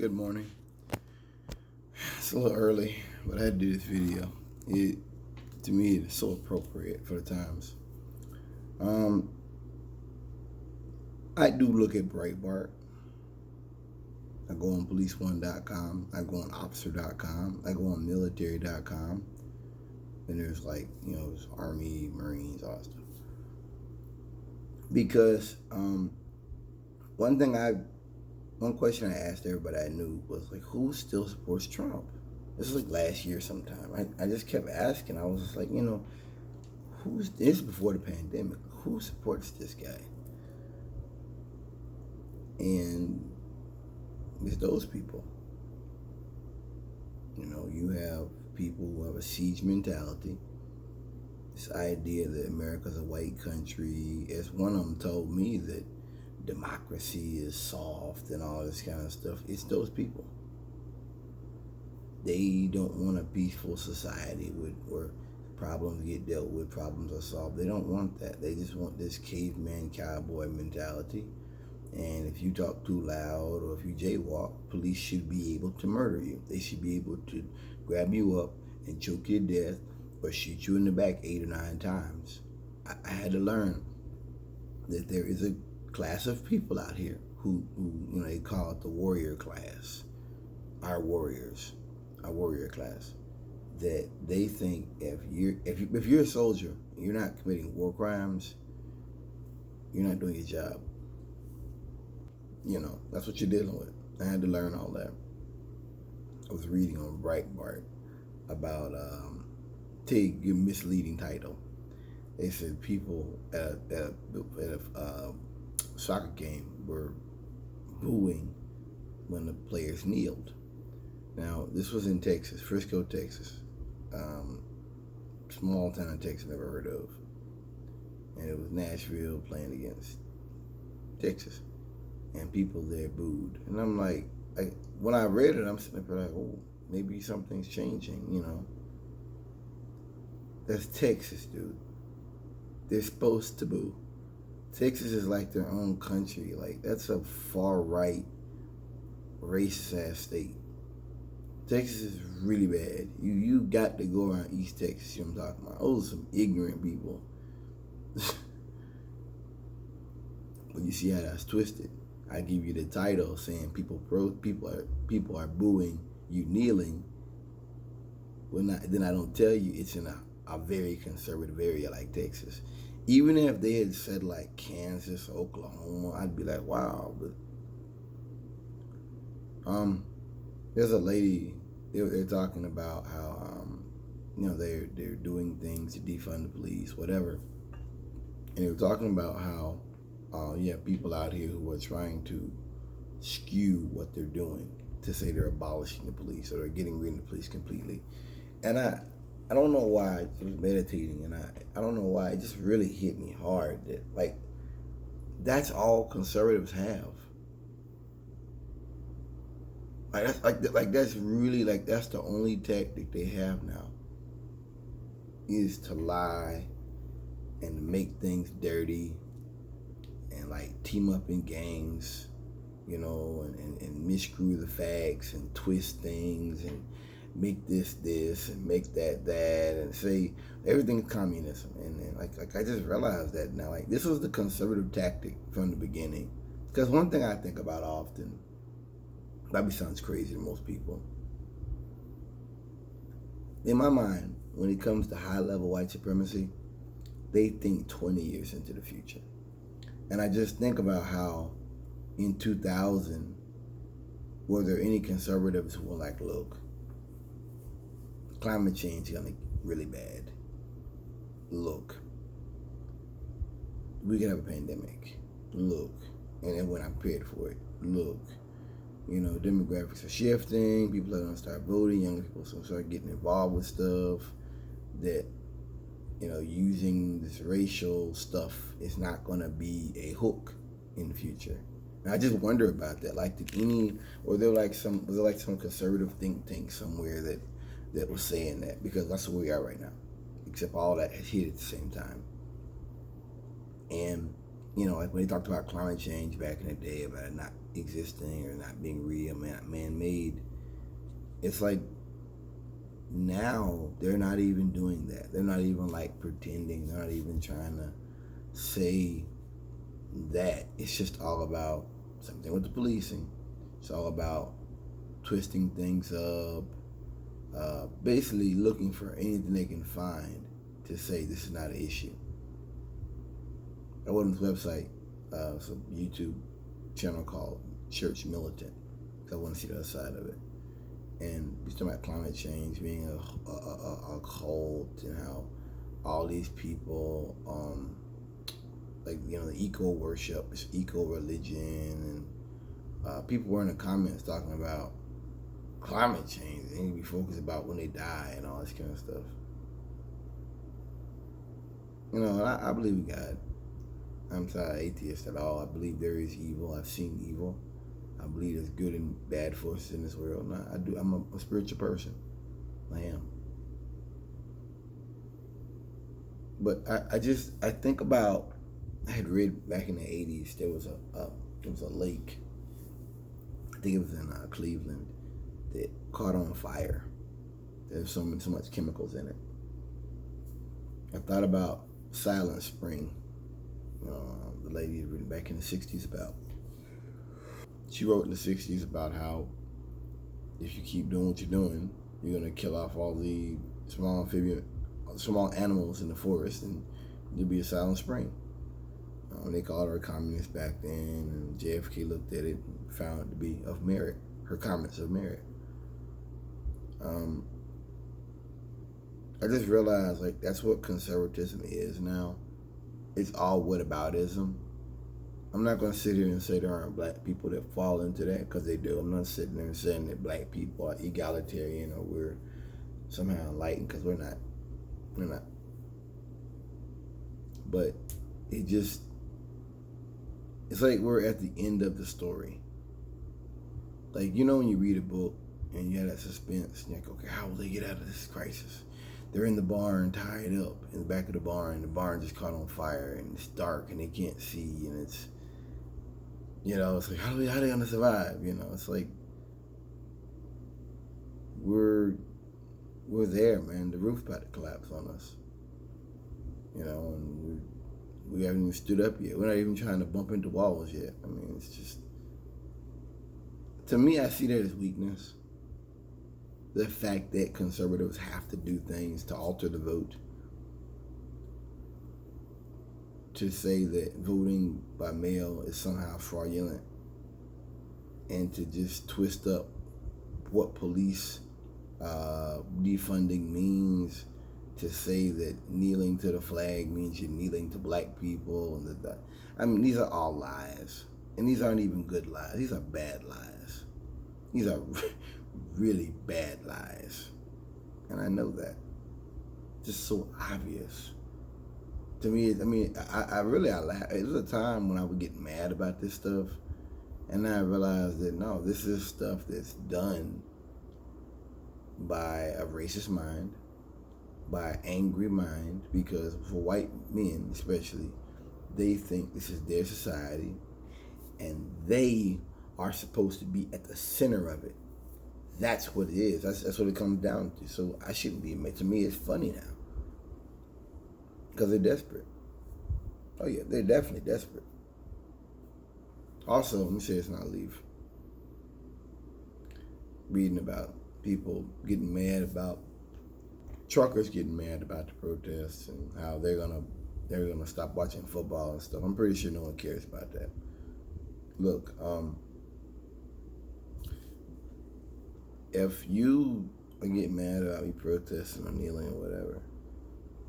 Good morning. It's a little early, but I had to do this video. To me, it's so appropriate for the times. Um, I do look at Breitbart. I go on police1.com. I go on officer.com. I go on military.com. And there's there's Army, Marines, all that stuff. Because one question I asked everybody I knew was who still supports Trump? This was last year sometime. I just kept asking. I was just who's this before the pandemic? Who supports this guy? And it's those people. You have people who have a siege mentality. This idea that America's a white country. As one of them told me that democracy is soft and all this kind of stuff. It's those people. They don't want a peaceful society where problems get dealt with, problems are solved. They don't want that. They just want this caveman cowboy mentality. And if you talk too loud or if you jaywalk, police should be able to murder you. They should be able to grab you up and choke you to death or shoot you in the back 8 or 9 times. I had to learn that there is a class of people out here who they call it the warrior class, our warriors, our warrior class, that they think if you're a soldier and you're not committing war crimes, you're not doing your job. That's what you're dealing with. I had to learn all that. I was reading on Breitbart about take your misleading title. They said people at a soccer game were booing when the players kneeled. Now, this was in Texas, Frisco, Texas. Small town in Texas, never heard of. And it was Nashville playing against Texas. And people there booed. And I'm when I read it, I'm sitting there oh, maybe something's changing, That's Texas, dude. They're supposed to boo. Texas is like their own country. That's a far-right, racist ass state. Texas is really bad. You got to go around East Texas, you know what I'm talking about. Those are some ignorant people. But you see how that's twisted. I give you the title saying people are booing you kneeling. Then I don't tell you it's in a very conservative area like Texas. Even if they had said Kansas or Oklahoma, I'd be wow. But there's a lady, they're talking about how they're doing things to defund the police, whatever. And they were talking about how you have people out here who are trying to skew what they're doing to say they're abolishing the police or they're getting rid of the police completely. And I don't know why. I was meditating and I don't know why. It just really hit me hard that that's all conservatives have. That's really that's the only tactic they have now is to lie and to make things dirty and team up in gangs, and miscrew the facts and twist things and make this and make that and say everything's communism. And I just realized that now. This was the conservative tactic from the beginning. Because one thing I think about often, probably sounds crazy to most people. In my mind, when it comes to high-level white supremacy, they think 20 years into the future. And I just think about how in 2000, were there any conservatives who were look, climate change is gonna get really bad. Look, we can have a pandemic. Look, and then when I'm prepared for it, look, demographics are shifting. People are gonna start voting. Young people are gonna start getting involved with stuff that, using this racial stuff is not gonna be a hook in the future. And I just wonder about that. Was there some conservative think tank somewhere that was saying that? Because that's where we are right now. Except all that has hit at the same time. And when they talked about climate change back in the day, about it not existing or not being real, man-made. It's like now they're not even doing that. They're not even like pretending. They're not even trying to say that. It's just all about something with the policing. It's all about twisting things up, basically looking for anything they can find to say this is not an issue. I went on this website, it's a YouTube channel called Church Militant, because I want to see the other side of it. And he's talking about climate change being a cult, and how all these people, like, you know, the eco worship, it's eco religion, and people were in the comments talking about climate change. They need to be focused about when they die and all this kind of stuff. You know, I believe in God. I'm not an atheist at all. I believe there is evil. I've seen evil. I believe there's good and bad forces in this world. No, I do. I'm a spiritual person. I am. But I think about, I had read back in the 80s, there was a lake, I think it was in Cleveland, that caught on fire. There's so much chemicals in it. I thought about Silent Spring, the lady had written back in the 60s about. She wrote in the 60s about how if you keep doing what you're doing, you're going to kill off all the small animals in the forest, and there'll be a Silent Spring. They called her a communist back then, and JFK looked at it and found it to be of merit, her comments of merit. I just realized, like, that's what conservatism is now. It's all whataboutism. I'm not going to sit here and say there aren't black people that fall into that, because they do. I'm not sitting there and saying that black people are egalitarian or we're somehow enlightened, because we're not. We're not. But it's like we're at the end of the story. Like, you know, when you read a book and you have that suspense, and you're like, okay, how will they get out of this crisis? They're in the barn, tied up in the back of the barn just caught on fire, and it's dark and they can't see, and it's, you know, it's like, how are they gonna survive? You know, it's like we're there, man. The roof's about to collapse on us. You know, and we haven't even stood up yet. We're not even trying to bump into walls yet. I mean, it's just, to me, I see that as weakness. The fact that conservatives have to do things to alter the vote, to say that voting by mail is somehow fraudulent, and to just twist up what police defunding means, to say that kneeling to the flag means you're kneeling to black people, and I mean, these are all lies, and these aren't even good lies. These are bad lies. These are really bad lies, and I know that. Just so obvious to me. I mean, I laugh. It was a time when I would get mad about this stuff, and then I realized that no, this is stuff that's done by a racist mind, by an angry mind, because for white men especially, they think this is their society, and they are supposed to be at the center of it. That's what it is. That's what it comes down to. So I shouldn't be mad. To me, it's funny now, because they're desperate. Oh yeah, they're definitely desperate. Also, let me say this and I'll leave. Reading about people getting mad about truckers getting mad about the protests and how they're gonna stop watching football and stuff. I'm pretty sure no one cares about that. Look, if you get mad about me protesting or kneeling or whatever,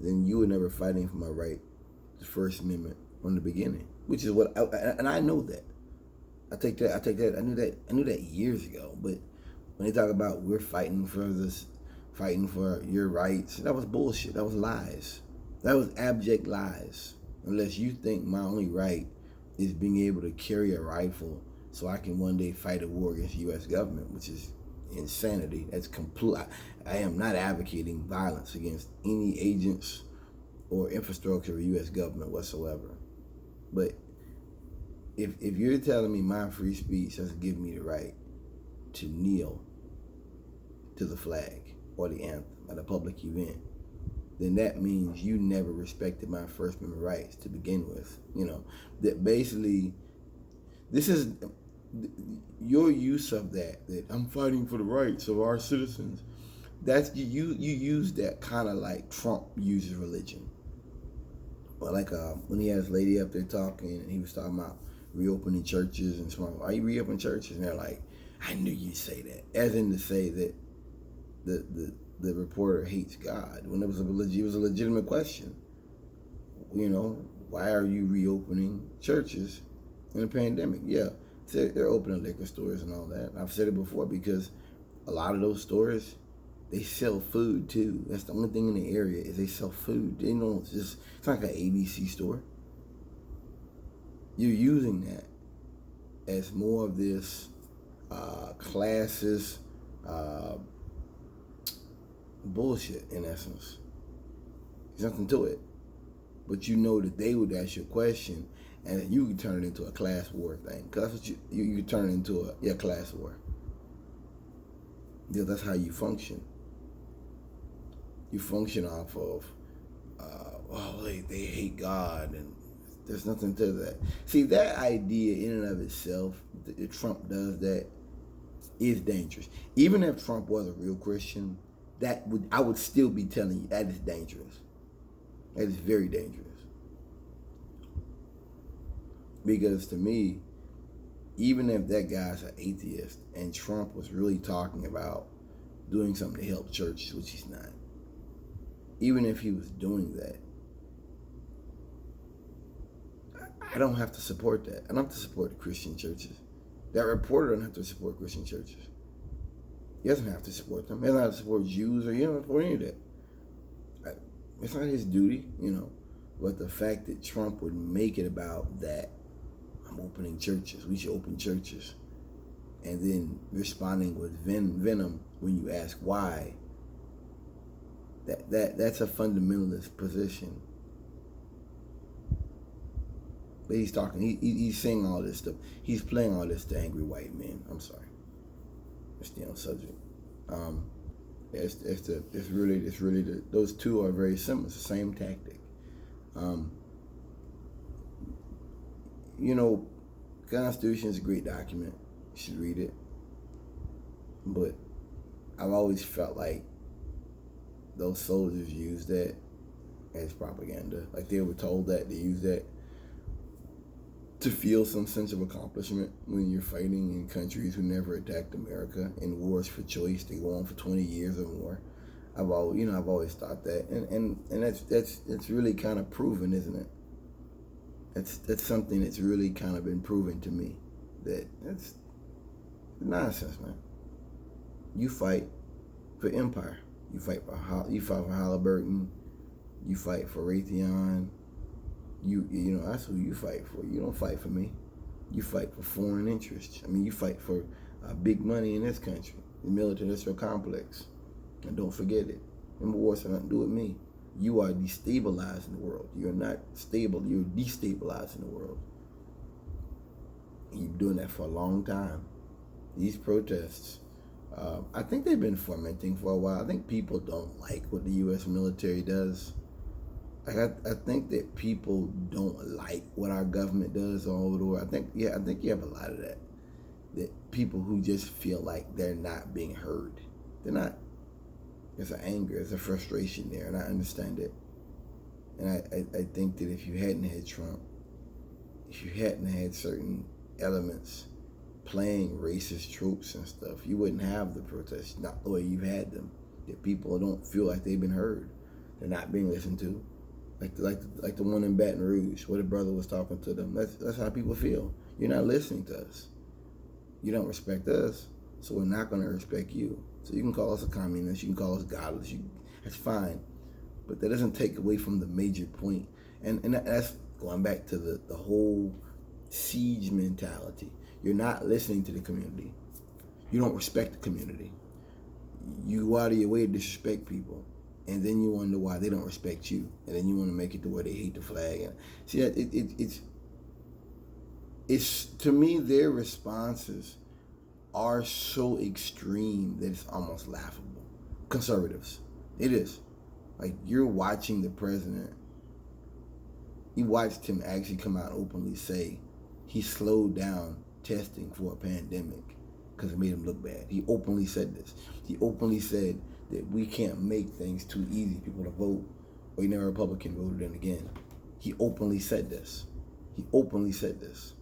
then you were never fighting for my right to First Amendment from the beginning, which is what and I know that. I take that. I knew that years ago. But when they talk about we're fighting for this, fighting for your rights, that was bullshit. That was lies. That was abject lies. Unless you think my only right is being able to carry a rifle so I can one day fight a war against the U.S. government, which is insanity. That's complete. I am not advocating violence against any agents or infrastructure of the U.S. government whatsoever. But if you're telling me my free speech doesn't give me the right to kneel to the flag or the anthem at a public event, then that means you never respected my First Amendment rights to begin with. That basically, this is your use of that I'm fighting for the rights of our citizens. That's you use that kind of like Trump uses religion. Well, like when he had his lady up there talking, and he was talking about reopening churches and so on. Are you reopening churches? And they're like, I knew you'd say that, as in to say that the reporter hates God, when it was a legitimate question. Why are you reopening churches in a pandemic? Yeah, they're opening liquor stores and all that. I've said it before, because a lot of those stores, they sell food too. That's the only thing in the area, is they sell food. It's not like an ABC store. You're using that as more of this classist bullshit, in essence. There's nothing to it. But you know that they would ask you a question, and you can turn it into a class war thing. Because that's what you turn it into a class war. Yeah, that's how you function. You function off of, they hate God, and there's nothing to that. See, that idea in and of itself, that Trump does that, is dangerous. Even if Trump was a real Christian, I would still be telling you that is dangerous. That is very dangerous. Because to me, even if that guy's an atheist and Trump was really talking about doing something to help churches, which he's not, even if he was doing that, I don't have to support that. I don't have to support the Christian churches. That reporter doesn't have to support Christian churches. He doesn't have to support them. He doesn't have to support Jews, or he doesn't support any of that. It's not his duty, But the fact that Trump would make it about that, I'm opening churches, we should open churches, and then responding with venom when you ask why, that's a fundamentalist position. But he's talking, he's saying all this stuff. He's playing all this to angry white men. I'm sorry. Let's stay on subject. It's really those two are very similar. It's the same tactic. Constitution is a great document. You should read it. But I've always felt like those soldiers used that as propaganda. Like they were told that, they used that to feel some sense of accomplishment when you're fighting in countries who never attacked America, in wars for choice. They go on for 20 years or more. I've always thought that, and that's really kind of proven, isn't it? That's something that's really kind of been proven to me, that that's nonsense, man. You fight for empire. You fight for Halliburton. You fight for Raytheon. That's who you fight for. You don't fight for me. You fight for foreign interests. You fight for big money in this country, the military-industrial complex. And don't forget it. Remember, wars have nothing to do with me. You are destabilizing the world. You're not stable. You're destabilizing the world. And you've been doing that for a long time. These protests, I think they've been fermenting for a while. I think people don't like what the U.S. military does. I think that people don't like what our government does all over the world. I think you have a lot of that. That people who just feel like they're not being heard. They're not. There's an anger, there's a frustration there, and I understand it. And I think that if you hadn't had Trump, if you hadn't had certain elements playing racist tropes and stuff, you wouldn't have the protests, not the way you've had them. That people don't feel like they've been heard. They're not being listened to. Like the one in Baton Rouge, where the brother was talking to them. That's how people feel. You're not listening to us. You don't respect us, so we're not going to respect you. So you can call us a communist, you can call us godless, that's fine. But that doesn't take away from the major point. And that's going back to the whole siege mentality. You're not listening to the community. You don't respect the community. You go out of your way to disrespect people. And then you wonder why they don't respect you. And then you want to make it to where they hate the flag. And see, it's, to me, their responses are so extreme that it's almost laughable. Conservatives, it is. Like, you're watching the president. You watched him actually come out and openly say he slowed down testing for a pandemic because it made him look bad. He openly said this. He openly said that we can't make things too easy for people to vote, or you never Republican voted in again. He openly said this. He openly said this.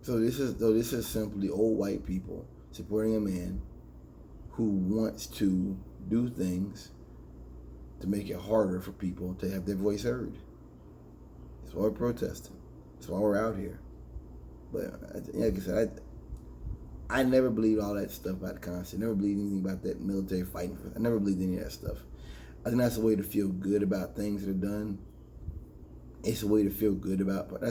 So this is simply old white people supporting a man who wants to do things to make it harder for people to have their voice heard. That's why we're protesting. That's why we're out here. But like I said, I never believed all that stuff about the concept. I never believed anything about that military fighting. I never believed any of that stuff. I think that's a way to feel good about things that are done. It's a way to feel good about, but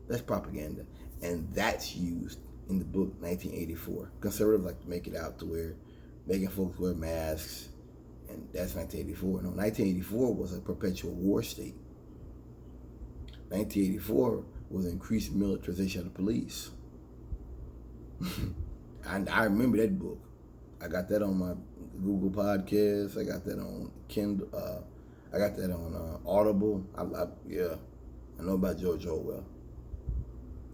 that's propaganda. And that's used in the book 1984. Conservatives like to make it out to where making folks wear masks, and that's 1984. No, 1984 was a perpetual war state. 1984 was increased militarization of the police. I remember that book. I got that on my Google Podcast. I got that on Kindle. I got that on Audible. I know about George Orwell.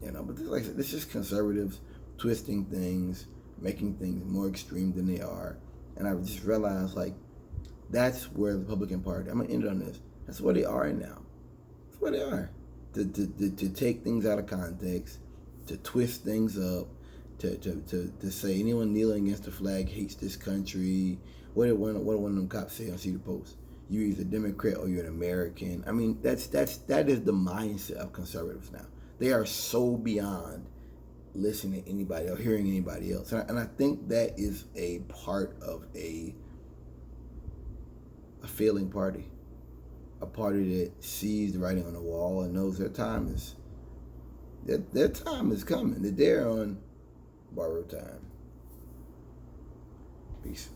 But this is conservatives twisting things, making things more extreme than they are. And I just realized, like, that's where the Republican Party, I'm going to end it on this, that's where they are now. That's where they are. To take things out of context, to twist things up, to say anyone kneeling against the flag hates this country. What did one of them cops say on Cedar Post? You're either Democrat or you're an American. I mean, that is the mindset of conservatives now. They are so beyond listening to anybody or hearing anybody else. And I think that is a part of a failing party. A party that sees the writing on the wall and knows their time is coming. That they're on borrowed time. Peace.